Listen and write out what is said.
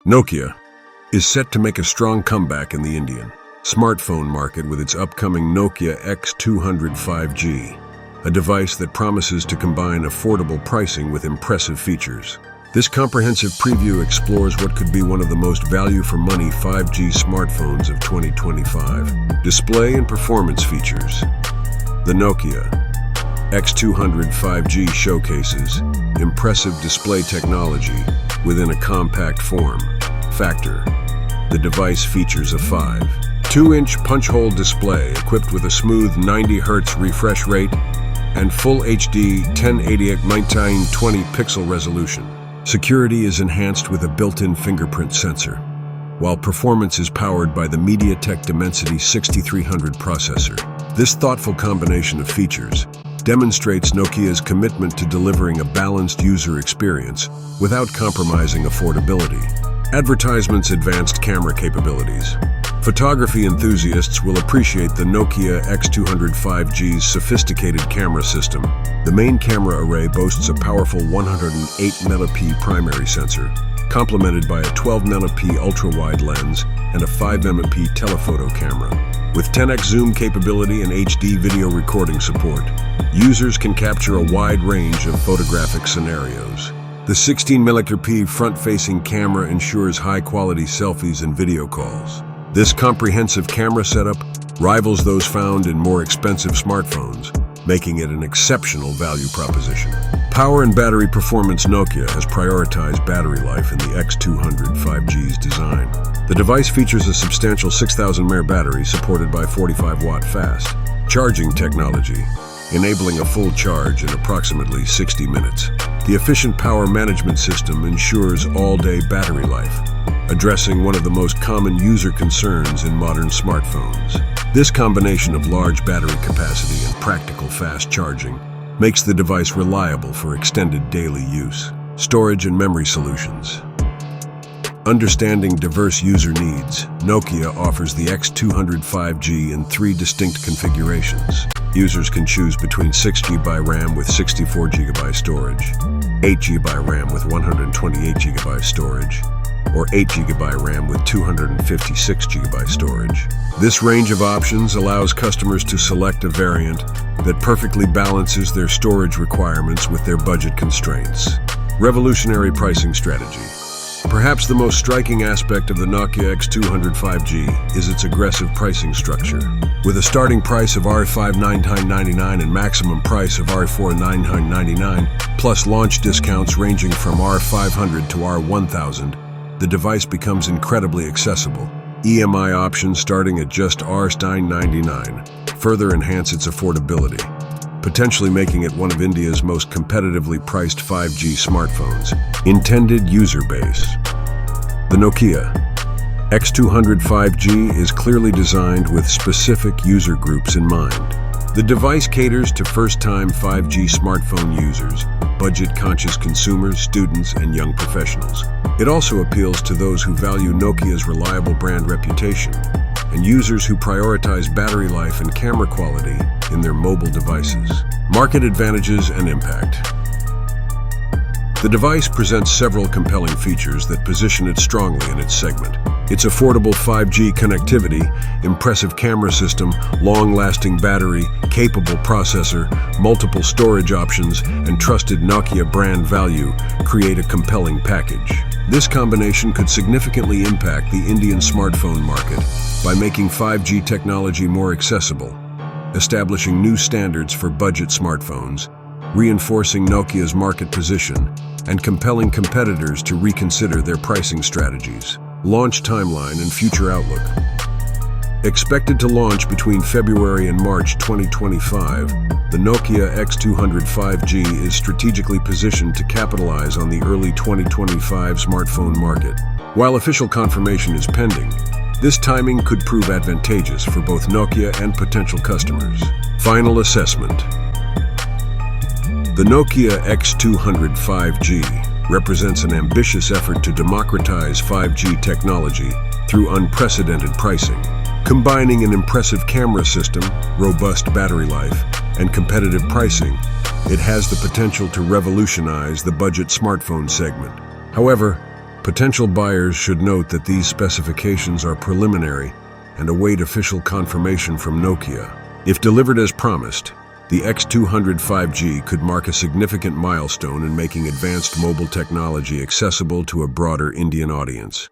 Nokia is set to make a strong comeback in the Indian smartphone market with its upcoming Nokia X200 5G, a device that promises to combine affordable pricing with impressive features. This comprehensive preview explores what could be one of the most value-for-money 5G smartphones of 2025. Display and performance features. The Nokia X200 5G showcases impressive display technology within a compact form factor. The device features a 5.2-inch punch-hole display equipped with a smooth 90 Hz refresh rate and full HD 1080 x 1920 pixel resolution. Security is enhanced with a built-in fingerprint sensor, while performance is powered by the MediaTek Dimensity 6300 processor. This thoughtful combination of features demonstrates Nokia's commitment to delivering a balanced user experience without compromising affordability. Advertisement's advanced camera capabilities. Photography enthusiasts will appreciate the Nokia X200 5G's sophisticated camera system. The main camera array boasts a powerful 108 MP primary sensor, complemented by a 12 MP ultra-wide lens and a 5 MP telephoto camera. With 10x zoom capability and HD video recording support, users can capture a wide range of photographic scenarios. The 16 MP front-facing camera ensures high-quality selfies and video calls. This comprehensive camera setup rivals those found in more expensive smartphones, making it an exceptional value proposition. Power and battery performance. Nokia has prioritized battery life in the X200 5G's design. The device features a substantial 6,000 mAh battery supported by 45-watt fast charging technology, enabling a full charge in approximately 60 minutes. The efficient power management system ensures all-day battery life, addressing one of the most common user concerns in modern smartphones. This combination of large battery capacity and practical fast charging makes the device reliable for extended daily use. Storage and memory solutions. Understanding diverse user needs, Nokia offers the X200 5G in 3 distinct configurations. Users can choose between 6GB RAM with 64GB storage, 8GB RAM with 128GB storage, or 8GB RAM with 256GB storage. This range of options allows customers to select a variant that perfectly balances their storage requirements with their budget constraints. Revolutionary pricing strategy. Perhaps the most striking aspect of the Nokia X200 5G is its aggressive pricing structure. With a starting price of Rp599.99 and maximum price of Rp499.99, plus launch discounts ranging from Rp500 to Rp1000, the device becomes incredibly accessible. EMI options starting at just Rp999 further enhance its affordability, potentially making it one of India's most competitively priced 5G smartphones. Intended user base. The Nokia X200 5G is clearly designed with specific user groups in mind. The device caters to first-time 5G smartphone users, budget-conscious consumers, students, and young professionals. It also appeals to those who value Nokia's reliable brand reputation and users who prioritize battery life and camera quality in their mobile devices. Market advantages and impact. The device presents several compelling features that position it strongly in its segment. Its affordable 5G connectivity, impressive camera system, long-lasting battery, capable processor, multiple storage options, and trusted Nokia brand value create a compelling package. This combination could significantly impact the Indian smartphone market by making 5G technology more accessible, establishing new standards for budget smartphones, reinforcing Nokia's market position, and compelling competitors to reconsider their pricing strategies. Launch timeline and future outlook. Expected to launch between February and March 2025, the Nokia X200 5G is strategically positioned to capitalize on the early 2025 smartphone market. While official confirmation is pending, this timing could prove advantageous for both Nokia and potential customers. Final assessment. The Nokia X200 5G represents an ambitious effort to democratize 5G technology through unprecedented pricing. Combining an impressive camera system, robust battery life, and competitive pricing, it has the potential to revolutionize the budget smartphone segment. However, Potential buyers should note that these specifications are preliminary and await official confirmation from Nokia. If delivered as promised, the X200 5G could mark a significant milestone in making advanced mobile technology accessible to a broader Indian audience.